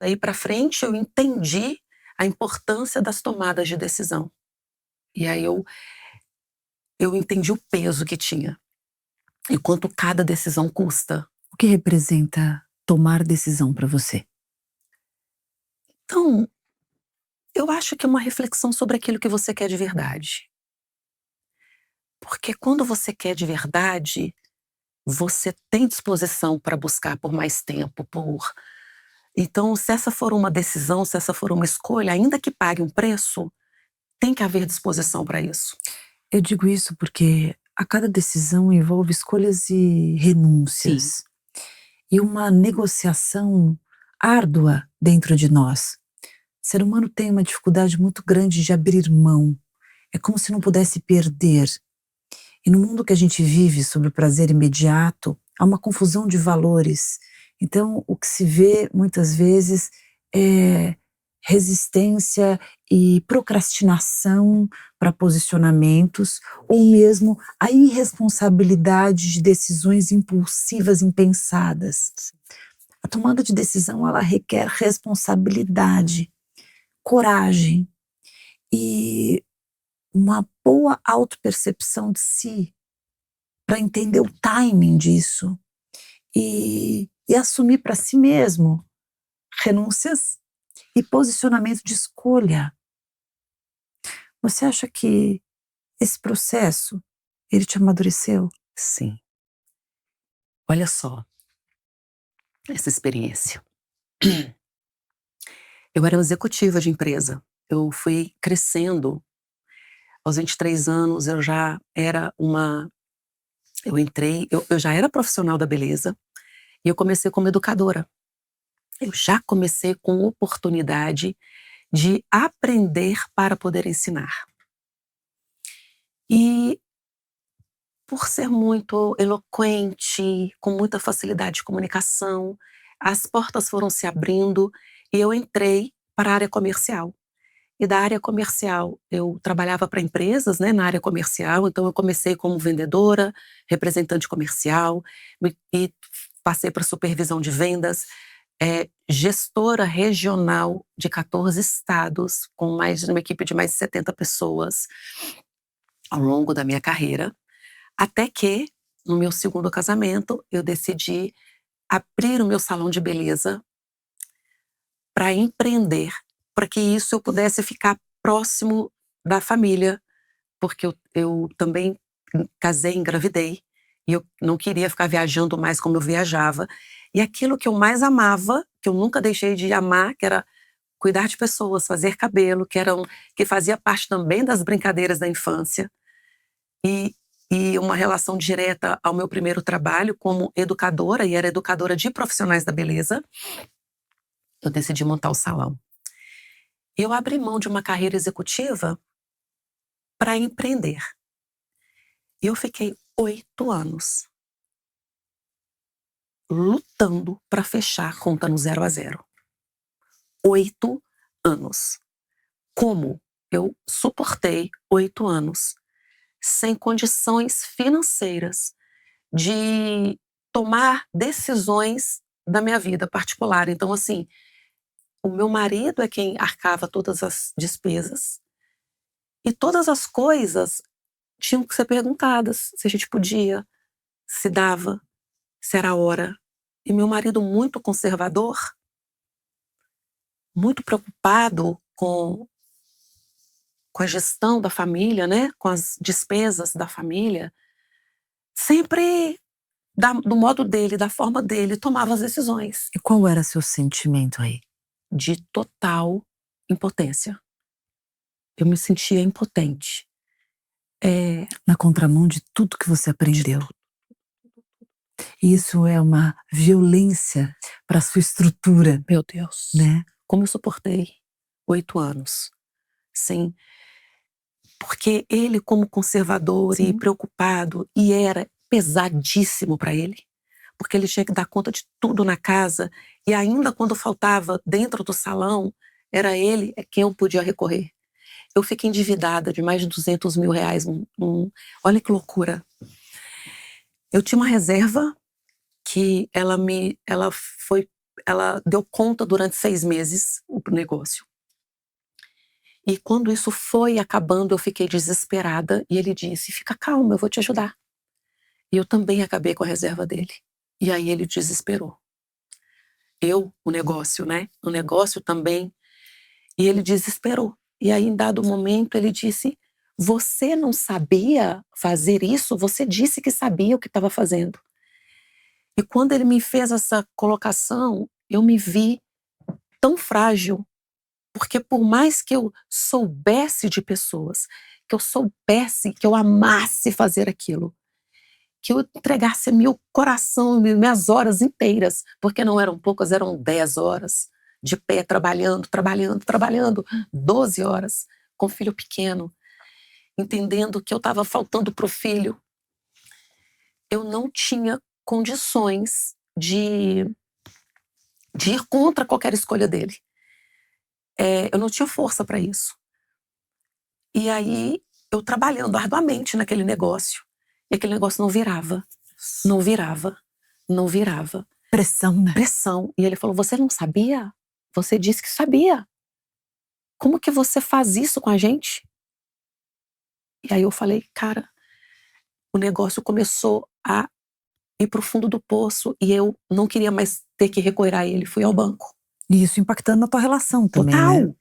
Daí para frente eu entendi a importância das tomadas de decisão. E aí eu entendi o peso que tinha e quanto cada decisão custa. O que representa tomar decisão para você? Então, eu acho que é uma reflexão sobre aquilo que você quer de verdade. Porque quando você quer de verdade, você tem disposição para buscar por mais tempo, então, se essa for uma decisão, se essa for uma escolha, ainda que pague um preço, tem que haver disposição para isso. Eu digo isso porque a cada decisão envolve escolhas e Sim, renúncias, e uma negociação árdua dentro de nós. O ser humano tem uma dificuldade muito grande de abrir mão. É como se não pudesse perder. E no mundo que a gente vive sobre o prazer imediato, há uma confusão de valores. Então, o que se vê muitas vezes é resistência e procrastinação para posicionamentos, ou mesmo a irresponsabilidade de decisões impulsivas, impensadas. A tomada de decisão, ela requer responsabilidade, coragem e uma boa autopercepção de si, para entender o timing disso e assumir para si mesmo renúncias e posicionamento de escolha. Você acha que esse processo, ele te amadureceu? sim. Olha só, essa experiência. Eu era uma executiva de empresa. Eu fui crescendo. Aos 23 anos eu já era eu já era profissional da beleza e eu comecei como educadora. Eu já comecei com oportunidade de aprender para poder ensinar. E por ser muito eloquente, com muita facilidade de comunicação, as portas foram se abrindo e eu entrei para a área comercial. E da área comercial, eu trabalhava para empresas, né, na área comercial, então eu comecei como vendedora, representante comercial, e passei para supervisão de vendas, gestora regional de 14 estados, com uma equipe de mais de 70 pessoas ao longo da minha carreira, até que, no meu segundo casamento, eu decidi abrir o meu salão de beleza para empreender, para que isso eu pudesse ficar próximo da família, porque eu também casei, engravidei, e eu não queria ficar viajando mais como eu viajava. E aquilo que eu mais amava, que eu nunca deixei de amar, que era cuidar de pessoas, fazer cabelo, que fazia parte também das brincadeiras da infância, e, e uma relação direta ao meu primeiro trabalho como educadora, e era educadora de profissionais da beleza, eu decidi montar o salão. Eu abri mão de uma carreira executiva para empreender. E eu fiquei 8 anos lutando para fechar a conta no 0 a 0. 8 anos. Como eu suportei 8 anos sem condições financeiras de tomar decisões da minha vida particular. Então, assim, o meu marido é quem arcava todas as despesas e todas as coisas tinham que ser perguntadas se a gente podia, se dava, se era a hora. E meu marido, muito conservador, muito preocupado com a gestão da família, né, com as despesas da família, sempre do modo dele, da forma dele, tomava as decisões. E qual era seu sentimento aí? De total impotência. Eu me sentia impotente. Na contramão de tudo que você aprendeu. E isso é uma violência para sua estrutura, Meu Deus, né? como eu suportei 8 anos, sem porque ele, como conservador e Sim. preocupado, e era pesadíssimo para ele, porque ele tinha que dar conta de tudo na casa, e ainda quando faltava dentro do salão, era ele quem eu podia recorrer. Eu fiquei endividada de mais de R$ 200.000. Olha que loucura. Eu tinha uma reserva que ela foi ela deu conta durante 6 meses o negócio. E quando isso foi acabando, eu fiquei desesperada e ele disse: "Fica calma, eu vou te ajudar". E eu também acabei com a reserva dele. E aí ele desesperou. O negócio, né, o negócio também, e ele desesperou. E aí em dado momento ele disse: "Você não sabia fazer isso? Você disse que sabia o que estava fazendo". E quando ele me fez essa colocação, eu me vi tão frágil, porque por mais que eu soubesse de pessoas, que eu soubesse, que eu amasse fazer aquilo, que eu entregasse meu coração, minhas horas inteiras, porque não eram poucas, eram 10 horas de pé, trabalhando, trabalhando, trabalhando, 12 horas, com filho pequeno, entendendo que eu estava faltando para o filho. Eu não tinha condições de ir contra qualquer escolha dele. Eu não tinha força para isso. E aí, eu trabalhando arduamente naquele negócio, e aquele negócio não virava, não virava, não virava. Pressão, né? Pressão. E ele falou: "Você não sabia? Você disse que sabia. Como que você faz isso com a gente?". E aí eu falei: "Cara", o negócio começou a ir para o fundo do poço e eu não queria mais ter que recorrer a ele, fui ao banco. E isso impactando na tua relação também, né? Total,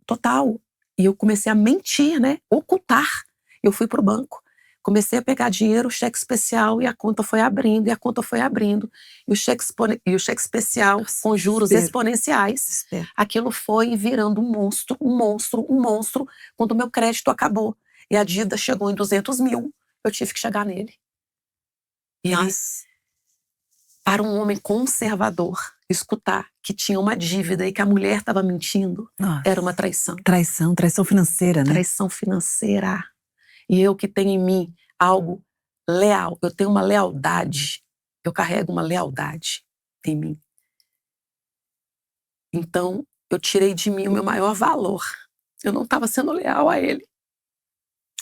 total. E eu comecei a mentir, né, ocultar. Eu fui para o banco, comecei a pegar dinheiro, cheque especial, e a conta foi abrindo, e a conta foi abrindo. E o cheque especial Nossa, com juros desespero, exponenciais. desespero. Aquilo foi virando um monstro, um monstro, um monstro, quando o meu crédito acabou. E a dívida chegou em 200.000, eu tive que chegar nele. E ele, Nossa, para um homem conservador, escutar que tinha uma dívida e que a mulher estava mentindo, era uma nossa. traição. Traição, traição financeira, né? Traição financeira. E eu que tenho em mim algo leal, eu tenho uma lealdade, eu carrego uma lealdade em mim. Então, eu tirei de mim o meu maior valor. Eu não estava sendo leal a ele.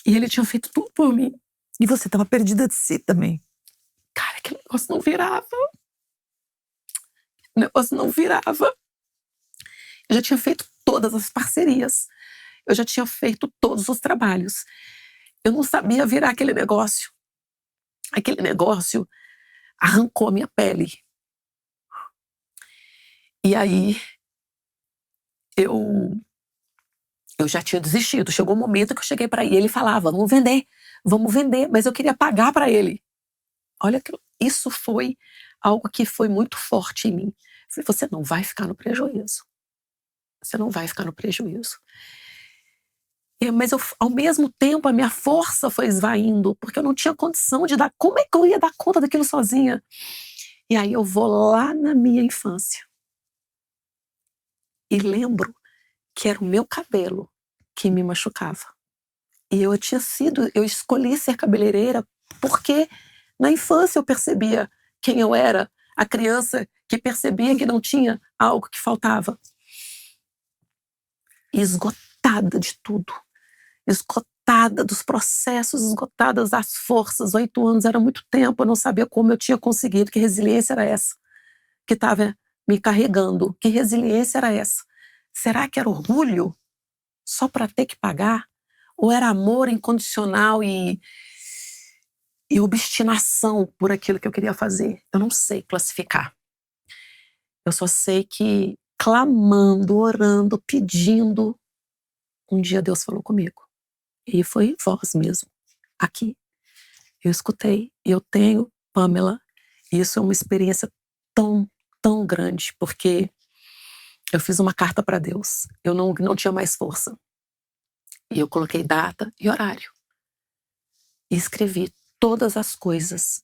E ele tinha feito tudo por mim. E você estava perdida de si também. Cara, aquele negócio não virava. O negócio não virava. Eu já tinha feito todas as parcerias. Eu já tinha feito todos os trabalhos. Eu não sabia virar aquele negócio. Aquele negócio arrancou a minha pele. E aí, eu já tinha desistido. Chegou um momento que eu cheguei para ele, ele falava: vamos vender", mas eu queria pagar para ele. Olha, que isso foi algo que foi muito forte em mim. Eu falei: "Você não vai ficar no prejuízo. Você não vai ficar no prejuízo". Mas ao mesmo tempo, a minha força foi esvaindo, porque eu não tinha condição de dar. Como é que eu ia dar conta daquilo sozinha? E aí eu vou lá na minha infância e lembro que era o meu cabelo que me machucava. E eu escolhi ser cabeleireira porque na infância eu percebia quem eu era, a criança que percebia que não tinha algo que faltava. Esgotada de tudo, esgotada dos processos, esgotada das forças. 8 anos era muito tempo, eu não sabia como eu tinha conseguido, que resiliência era essa que estava me carregando, que resiliência era essa? Será que era orgulho só para ter que pagar? Ou era amor incondicional e obstinação por aquilo que eu queria fazer? Eu não sei classificar. Eu só sei que clamando, orando, pedindo, um dia Deus falou comigo. E foi voz mesmo, aqui. Eu escutei, e eu tenho, Pamela, isso é uma experiência tão, tão grande, porque eu fiz uma carta para Deus. Eu não tinha mais força. E eu coloquei data e horário. E escrevi todas as coisas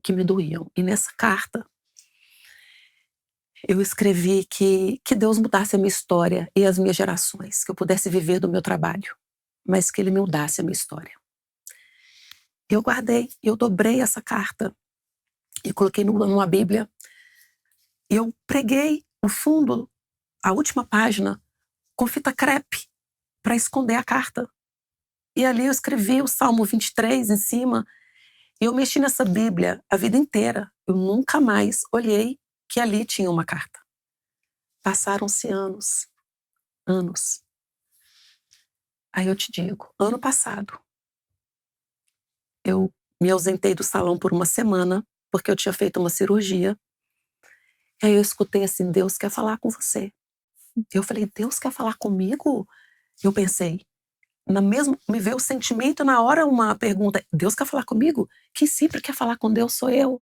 que me doíam. E nessa carta, eu escrevi que Deus mudasse a minha história e as minhas gerações, que eu pudesse viver do meu trabalho, mas que Ele mudasse a minha história. Eu guardei, eu dobrei essa carta e coloquei numa Bíblia. E eu preguei o fundo, a última página, com fita crepe, para esconder a carta. E ali eu escrevi o Salmo 23 em cima. E eu mexi nessa Bíblia a vida inteira. Eu nunca mais olhei que ali tinha uma carta. Passaram-se anos, anos. Aí eu te digo, ano passado, eu me ausentei do salão por uma semana, porque eu tinha feito uma cirurgia. E aí eu escutei assim: "Deus quer falar com você". Eu falei: "Deus quer falar comigo?". Eu pensei, na mesmo me veio o sentimento na hora uma pergunta: "Deus quer falar comigo? Quem sempre quer falar com Deus sou eu".